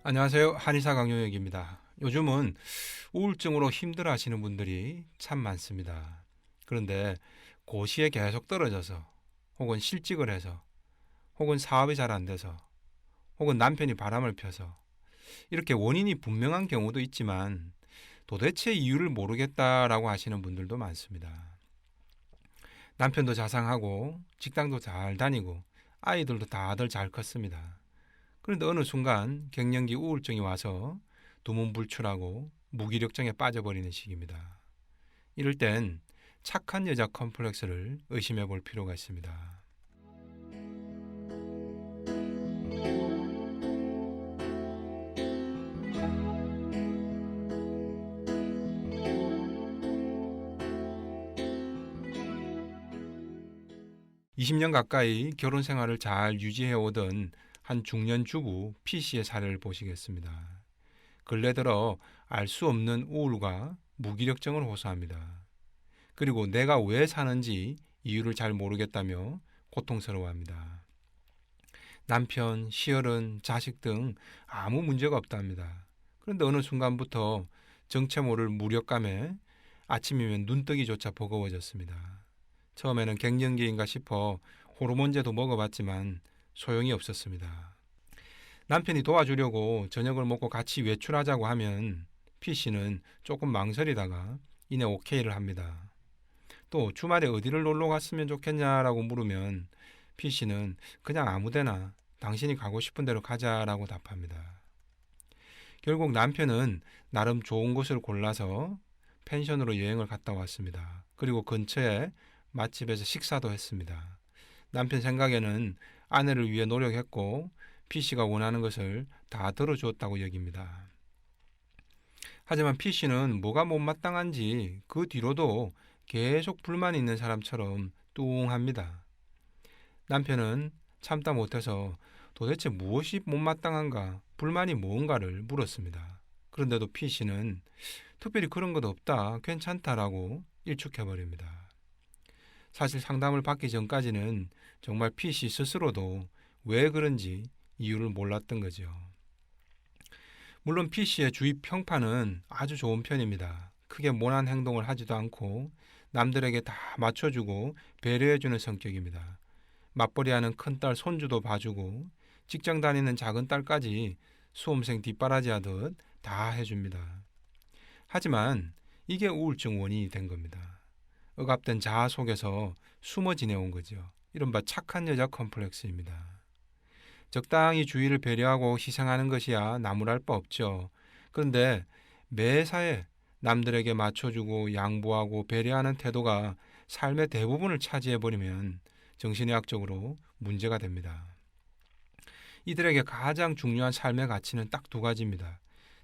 안녕하세요. 한의사 강용혁입니다. 요즘은 우울증으로 힘들어 하시는 분들이 참 많습니다. 그런데 고시에 계속 떨어져서 혹은 실직을 해서 혹은 사업이 잘 안 돼서 혹은 남편이 바람을 펴서 이렇게 원인이 분명한 경우도 있지만 도대체 이유를 모르겠다라고 하시는 분들도 많습니다. 남편도 자상하고 직장도 잘 다니고 아이들도 다들 잘 컸습니다. 그런데 어느 순간 갱년기 우울증이 와서 두문불출하고 무기력증에 빠져버리는 시기입니다. 이럴 땐 착한 여자 컴플렉스를 의심해 볼 필요가 있습니다. 20년 가까이 결혼 생활을 잘 유지해 오던 한 중년 주부 P씨의 사례를 보시겠습니다. 근래 들어 알 수 없는 우울과 무기력증을 호소합니다. 그리고 내가 왜 사는지 이유를 잘 모르겠다며 고통스러워합니다. 남편, 시어른, 자식 등 아무 문제가 없답니다. 그런데 어느 순간부터 정체 모를 무력감에 아침이면 눈뜨기조차 버거워졌습니다. 처음에는 갱년기인가 싶어 호르몬제도 먹어봤지만 소용이 없었습니다. 남편이 도와주려고 저녁을 먹고 같이 외출하자고 하면 P씨는 조금 망설이다가 이내 오케이를 합니다. 또 주말에 어디를 놀러 갔으면 좋겠냐라고 물으면 P씨는 그냥 아무데나 당신이 가고 싶은 대로 가자라고 답합니다. 결국 남편은 나름 좋은 곳을 골라서 펜션으로 여행을 갔다 왔습니다. 그리고 근처에 맛집에서 식사도 했습니다. 남편 생각에는 아내를 위해 노력했고 P씨가 원하는 것을 다 들어주었다고 여깁니다. 하지만 P씨는 뭐가 못마땅한지 그 뒤로도 계속 불만이 있는 사람처럼 뚱합니다. 남편은 참다 못해서 도대체 무엇이 못마땅한가, 불만이 뭔가를 물었습니다. 그런데도 P씨는 특별히 그런 것 없다, 괜찮다라고 일축해버립니다. 사실 상담을 받기 전까지는 정말 P씨 스스로도 왜 그런지 이유를 몰랐던 거죠. 물론 P씨의 주위 평판은 아주 좋은 편입니다. 크게 모난 행동을 하지도 않고 남들에게 다 맞춰주고 배려해주는 성격입니다. 맞벌이하는 큰딸 손주도 봐주고 직장 다니는 작은 딸까지 수험생 뒷바라지 하듯 다 해줍니다. 하지만 이게 우울증 원인이 된 겁니다. 억압된 자아 속에서 숨어 지내온 거죠. 이른바 착한 여자 컴플렉스입니다. 적당히 주위를 배려하고 희생하는 것이야 나무랄 바 없죠. 그런데 매사에 남들에게 맞춰주고 양보하고 배려하는 태도가 삶의 대부분을 차지해버리면 정신의학적으로 문제가 됩니다. 이들에게 가장 중요한 삶의 가치는 딱 두 가지입니다.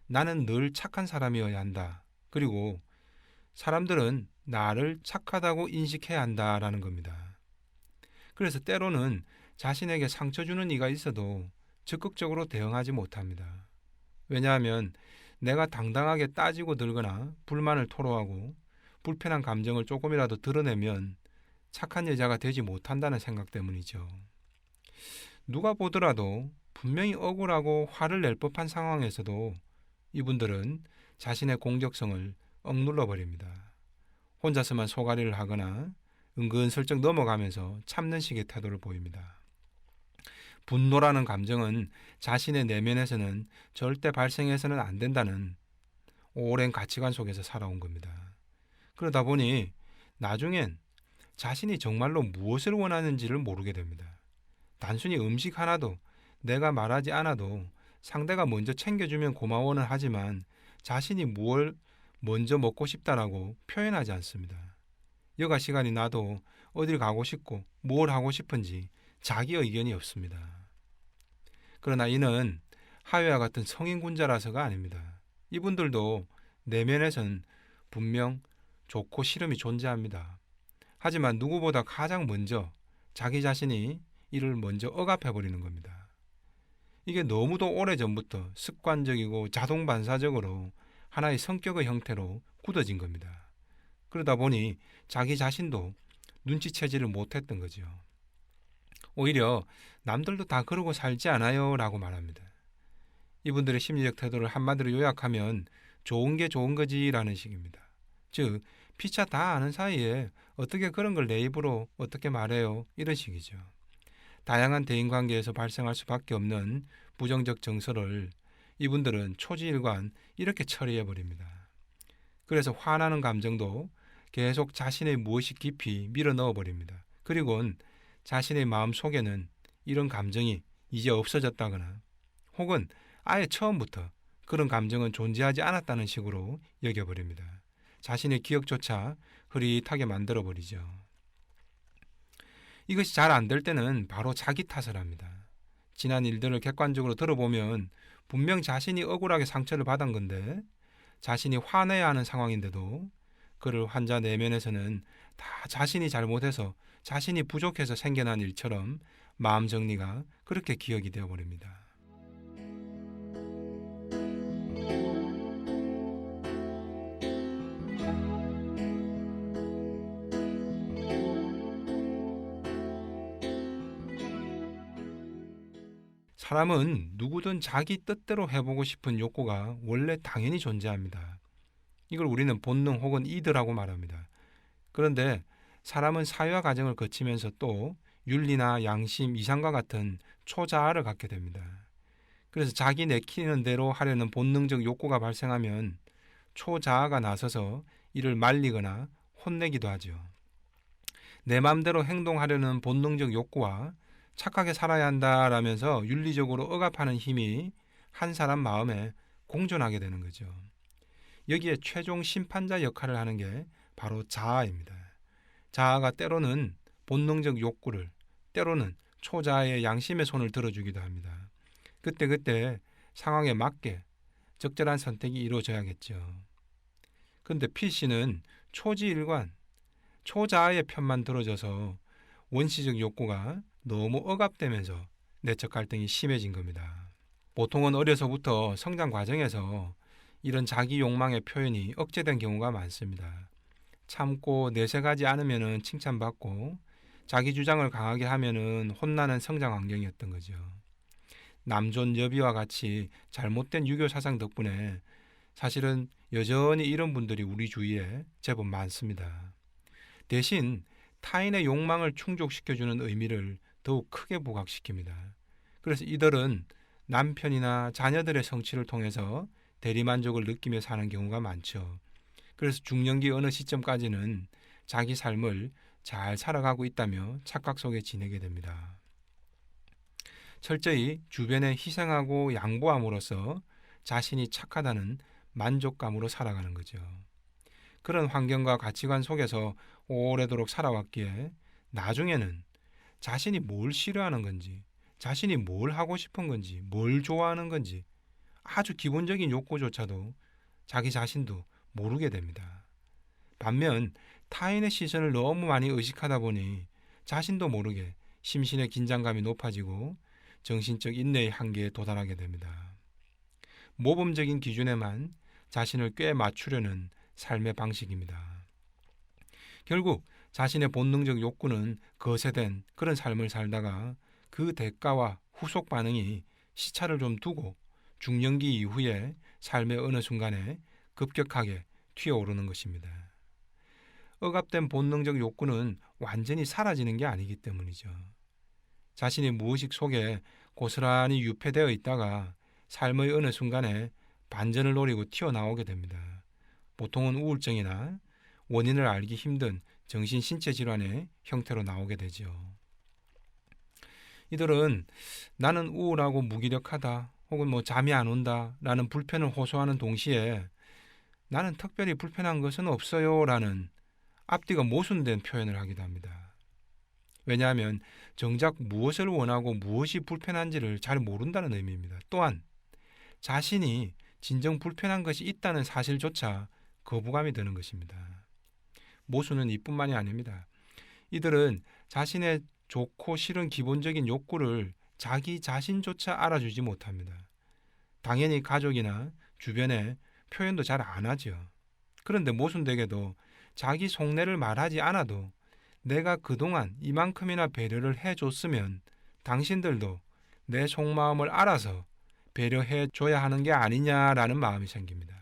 나는 늘 착한 사람이어야 한다. 그리고 사람들은 나를 착하다고 인식해야 한다라는 겁니다. 그래서 때로는 자신에게 상처 주는 이가 있어도 적극적으로 대응하지 못합니다. 왜냐하면 내가 당당하게 따지고 들거나 불만을 토로하고 불편한 감정을 조금이라도 드러내면 착한 여자가 되지 못한다는 생각 때문이죠. 누가 보더라도 분명히 억울하고 화를 낼 법한 상황에서도 이분들은 자신의 공격성을 억눌러 버립니다. 혼자서만 소가리를 하거나 은근슬쩍 넘어가면서 참는 식의 태도를 보입니다. 분노라는 감정은 자신의 내면에서는 절대 발생해서는 안 된다는 오랜 가치관 속에서 살아온 겁니다. 그러다 보니 나중엔 자신이 정말로 무엇을 원하는지를 모르게 됩니다. 단순히 음식 하나도 내가 말하지 않아도 상대가 먼저 챙겨주면 고마워는 하지만 자신이 무엇을 먼저 먹고 싶다라고 표현하지 않습니다. 여가 시간이 나도 어딜 가고 싶고 뭘 하고 싶은지 자기 의견이 없습니다. 그러나 이는 하회와 같은 성인군자라서가 아닙니다. 이분들도 내면에선 분명 좋고 싫음이 존재합니다. 하지만 누구보다 가장 먼저 자기 자신이 이를 먼저 억압해버리는 겁니다. 이게 너무도 오래전부터 습관적이고 자동반사적으로 하나의 성격의 형태로 굳어진 겁니다. 그러다 보니 자기 자신도 눈치채지를 못했던 거죠. 오히려 남들도 다 그러고 살지 않아요 라고 말합니다. 이분들의 심리적 태도를 한마디로 요약하면 좋은 게 좋은 거지라는 식입니다. 즉, 피차 다 아는 사이에 어떻게 그런 걸 내 입으로 어떻게 말해요? 이런 식이죠. 다양한 대인관계에서 발생할 수밖에 없는 부정적 정서를 이분들은 초지일관 이렇게 처리해버립니다. 그래서 화나는 감정도 계속 자신의 무엇이 깊이 밀어 넣어버립니다. 그리고는 자신의 마음 속에는 이런 감정이 이제 없어졌다거나 혹은 아예 처음부터 그런 감정은 존재하지 않았다는 식으로 여겨버립니다. 자신의 기억조차 흐릿하게 만들어버리죠. 이것이 잘 안 될 때는 바로 자기 탓을 합니다. 지난 일들을 객관적으로 들어보면 분명 자신이 억울하게 상처를 받은 건데 자신이 화내야 하는 상황인데도 그를 환자 내면에서는 다 자신이 잘못해서 자신이 부족해서 생겨난 일처럼 마음 정리가 그렇게 기억이 되어버립니다. 사람은 누구든 자기 뜻대로 해보고 싶은 욕구가 원래 당연히 존재합니다. 이걸 우리는 본능 혹은 이드라고 말합니다. 그런데 사람은 사회화 과정을 거치면서 또 윤리나 양심, 이상과 같은 초자아를 갖게 됩니다. 그래서 자기 내키는 대로 하려는 본능적 욕구가 발생하면 초자아가 나서서 이를 말리거나 혼내기도 하죠. 내 마음대로 행동하려는 본능적 욕구와 착하게 살아야 한다라면서 윤리적으로 억압하는 힘이 한 사람 마음에 공존하게 되는 거죠. 여기에 최종 심판자 역할을 하는 게 바로 자아입니다. 자아가 때로는 본능적 욕구를, 때로는 초자아의 양심의 손을 들어주기도 합니다. 그때 상황에 맞게 적절한 선택이 이루어져야겠죠. 그런데 P씨는 초지일관, 초자아의 편만 들어줘서 원시적 욕구가 너무 억압되면서 내적 갈등이 심해진 겁니다. 보통은 어려서부터 성장 과정에서 이런 자기 욕망의 표현이 억제된 경우가 많습니다. 참고 내색하지 않으면 칭찬받고 자기 주장을 강하게 하면 혼나는 성장 환경이었던 거죠. 남존 여비와 같이 잘못된 유교 사상 덕분에 사실은 여전히 이런 분들이 우리 주위에 제법 많습니다. 대신 타인의 욕망을 충족시켜주는 의미를 더욱 크게 부각시킵니다. 그래서 이들은 남편이나 자녀들의 성취를 통해서 대리만족을 느끼며 사는 경우가 많죠. 그래서 중년기 어느 시점까지는 자기 삶을 잘 살아가고 있다며 착각 속에 지내게 됩니다. 철저히 주변에 희생하고 양보함으로써 자신이 착하다는 만족감으로 살아가는 거죠. 그런 환경과 가치관 속에서 오래도록 살아왔기에 나중에는 자신이 뭘 싫어하는 건지, 자신이 뭘 하고 싶은 건지, 뭘 좋아하는 건지 아주 기본적인 욕구조차도 자기 자신도 모르게 됩니다. 반면 타인의 시선을 너무 많이 의식하다 보니 자신도 모르게 심신의 긴장감이 높아지고 정신적 인내의 한계에 도달하게 됩니다. 모범적인 기준에만 자신을 꽤 맞추려는 삶의 방식입니다. 결국 자신의 본능적 욕구는 거세된 그런 삶을 살다가 그 대가와 후속 반응이 시차를 좀 두고 중년기 이후에 삶의 어느 순간에 급격하게 튀어오르는 것입니다. 억압된 본능적 욕구는 완전히 사라지는 게 아니기 때문이죠. 자신의 무의식 속에 고스란히 유폐되어 있다가 삶의 어느 순간에 반전을 노리고 튀어나오게 됩니다. 보통은 우울증이나 원인을 알기 힘든 정신 신체 질환의 형태로 나오게 되죠. 이들은 나는 우울하고 무기력하다 혹은 잠이 안 온다 라는 불편을 호소하는 동시에 나는 특별히 불편한 것은 없어요 라는 앞뒤가 모순된 표현을 하기도 합니다. 왜냐하면 정작 무엇을 원하고 무엇이 불편한지를 잘 모른다는 의미입니다. 또한 자신이 진정 불편한 것이 있다는 사실조차 거부감이 드는 것입니다. 모순은 이뿐만이 아닙니다. 이들은 자신의 좋고 싫은 기본적인 욕구를 자기 자신조차 알아주지 못합니다. 당연히 가족이나 주변에 표현도 잘 안 하죠. 그런데 모순되게도 자기 속내를 말하지 않아도 내가 그동안 이만큼이나 배려를 해줬으면 당신들도 내 속마음을 알아서 배려해 줘야 하는 게 아니냐라는 마음이 생깁니다.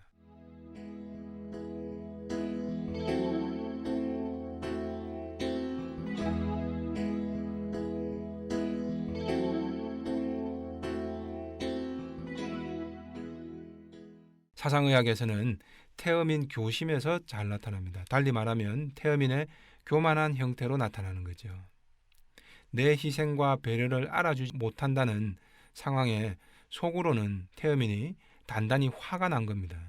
사상의학에서는 태음인 교심에서 잘 나타납니다. 달리 말하면 태음인의 교만한 형태로 나타나는 거죠. 내 희생과 배려를 알아주지 못한다는 상황에 속으로는 태음인이 단단히 화가 난 겁니다.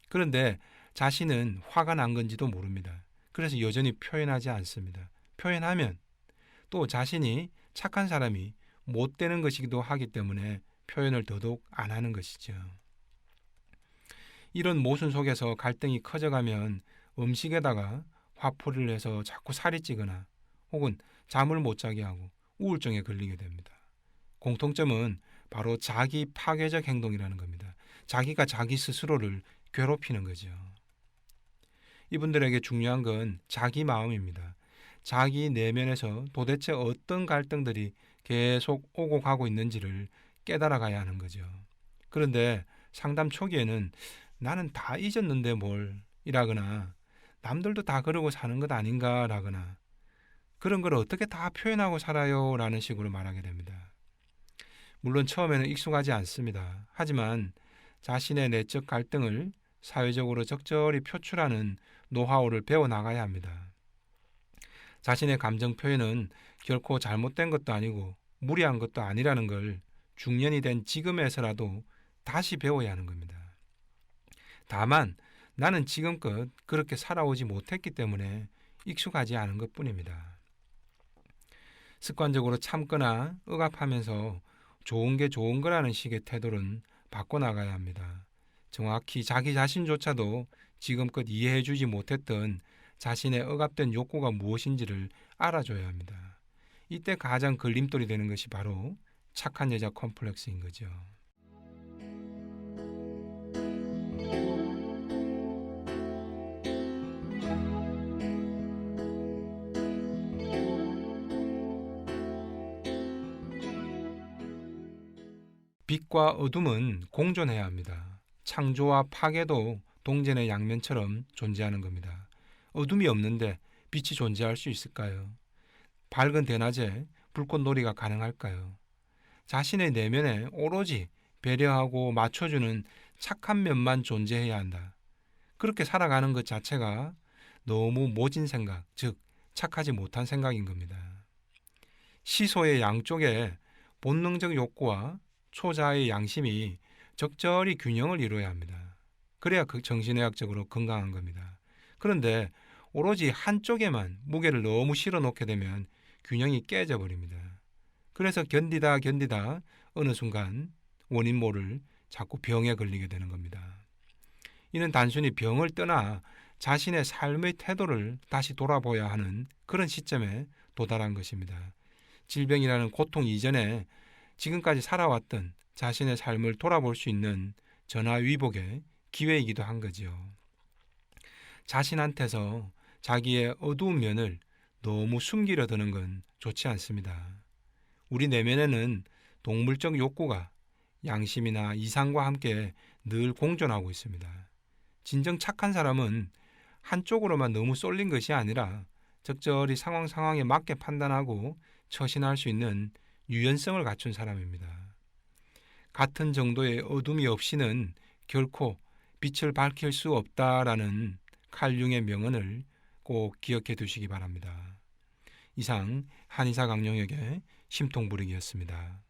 그런데 자신은 화가 난 건지도 모릅니다. 그래서 여전히 표현하지 않습니다. 표현하면 또 자신이 착한 사람이 못 되는 것이기도 하기 때문에 표현을 더더욱 안 하는 것이죠. 이런 모순 속에서 갈등이 커져가면 음식에다가 화풀이를 해서 자꾸 살이 찌거나 혹은 잠을 못 자게 하고 우울증에 걸리게 됩니다. 공통점은 바로 자기 파괴적 행동이라는 겁니다. 자기가 자기 스스로를 괴롭히는 거죠. 이분들에게 중요한 건 자기 마음입니다. 자기 내면에서 도대체 어떤 갈등들이 계속 오고 가고 있는지를 깨달아가야 하는 거죠. 그런데 상담 초기에는 나는 다 잊었는데 뭘 이라거나 남들도 다 그러고 사는 것 아닌가 라거나 그런 걸 어떻게 다 표현하고 살아요 라는 식으로 말하게 됩니다. 물론 처음에는 익숙하지 않습니다. 하지만 자신의 내적 갈등을 사회적으로 적절히 표출하는 노하우를 배워나가야 합니다. 자신의 감정 표현은 결코 잘못된 것도 아니고 무리한 것도 아니라는 걸 중년이 된 지금에서라도 다시 배워야 하는 겁니다. 다만 나는 지금껏 그렇게 살아오지 못했기 때문에 익숙하지 않은 것뿐입니다. 습관적으로 참거나 억압하면서 좋은 게 좋은 거라는 식의 태도는 바꿔나가야 합니다. 정확히 자기 자신조차도 지금껏 이해해주지 못했던 자신의 억압된 욕구가 무엇인지를 알아줘야 합니다. 이때 가장 걸림돌이 되는 것이 바로 착한 여자 컴플렉스인 거죠. 빛과 어둠은 공존해야 합니다. 창조와 파괴도 동전의 양면처럼 존재하는 겁니다. 어둠이 없는데 빛이 존재할 수 있을까요? 밝은 대낮에 불꽃놀이가 가능할까요? 자신의 내면에 오로지 배려하고 맞춰주는 착한 면만 존재해야 한다. 그렇게 살아가는 것 자체가 너무 모진 생각, 즉 착하지 못한 생각인 겁니다. 시소의 양쪽에 본능적 욕구와 초자의 양심이 적절히 균형을 이루어야 합니다. 그래야 정신의학적으로 건강한 겁니다. 그런데 오로지 한쪽에만 무게를 너무 실어 놓게 되면 균형이 깨져 버립니다. 그래서 견디다 어느 순간 원인 모를 자꾸 병에 걸리게 되는 겁니다. 이는 단순히 병을 떠나 자신의 삶의 태도를 다시 돌아보아야 하는 그런 시점에 도달한 것입니다. 질병이라는 고통 이전에 지금까지 살아왔던 자신의 삶을 돌아볼 수 있는 전화위복의 기회이기도 한 거지요. 자신한테서 자기의 어두운 면을 너무 숨기려 드는 건 좋지 않습니다. 우리 내면에는 동물적 욕구가 양심이나 이상과 함께 늘 공존하고 있습니다. 진정 착한 사람은 한쪽으로만 너무 쏠린 것이 아니라 적절히 상황에 맞게 판단하고 처신할 수 있는 유연성을 갖춘 사람입니다. 같은 정도의 어둠이 없이는 결코 빛을 밝힐 수 없다라는 칼 융의 명언을 꼭 기억해 두시기 바랍니다. 이상 한의사 강령혁의 심통부르기였습니다.